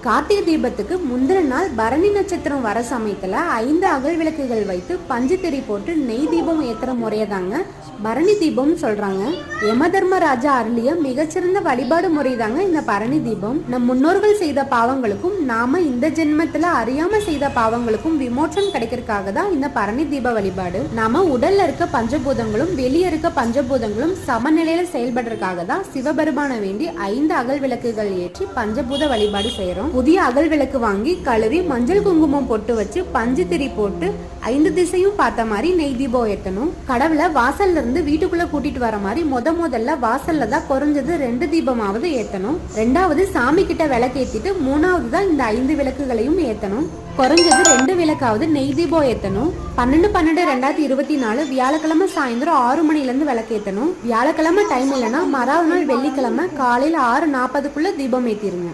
கார்த்திகை தீபத்துக்கு முந்தின நாள் பரணி நட்சத்திரம் வர சமயத்துல 5 அகல் விளக்குகள் வைத்து பஞ்சு திரி போட்டு நெய் தீபம் ஏத்துற முறையதாங்க பரணி தீபம் சொல்றாங்க. யமதர்மராஜா அருளிய மிகச்சிறந்த வழிபாடு முறைதாங்க இந்த பரணி தீபம். நம் முன்னோர்கள் செய்த பாவங்களுக்கும் நாம இந்த ஜென்மத்துல அறியாம செய்த பாவங்களுக்கும் விமோச்சனம் கிடைக்கிறதுக்காக தான் இந்த பரணி தீப வழிபாடு. நாம உடல்ல இருக்க பஞ்சபூதங்களும் வெளியே இருக்க பஞ்சபூதங்களும் சமநிலையில செயல்படுறதுக்காக தான் சிவபெருமான வேண்டி 5 அகல் விளக்குகள் ஏற்றி பஞ்சபூத வழிபாடு செய்யறோம். புதிய அகல் விளக்கு வாங்கி கழுவி மஞ்சள் குங்குமம் பொட்டு வச்சு பஞ்சு திரி போட்டு 5 திசையும் பார்த்த மாதிரி நெய் தீபம் ஏற்றணும். கடவுளை வாசல்ல இருந்து வீட்டுக்குள்ள கூட்டிட்டு வர மாதிரி முதல்ல வாசல்ல தான் குறைஞ்சது 2 தீபமாவது ஏத்தணும். 2வது சாமி கிட்ட விளக்கு ஏத்திட்டு 3வது தான் இந்த 5 விளக்குகளையும் ஏத்தணும். குறைஞ்சது 2 விளக்காவது நெய் தீபம் ஏத்தணும். 12/12/2024 வியாழக்கிழமை சாயந்தரம் 6 மணில இருந்து விளக்கு ஏத்தணும். வியாழக்கிழமை டைம் இல்லைன்னா மறாவது நாள் வெள்ளிக்கிழமை காலையில 6:40க்குள்ள தீபம் ஏத்திருங்க.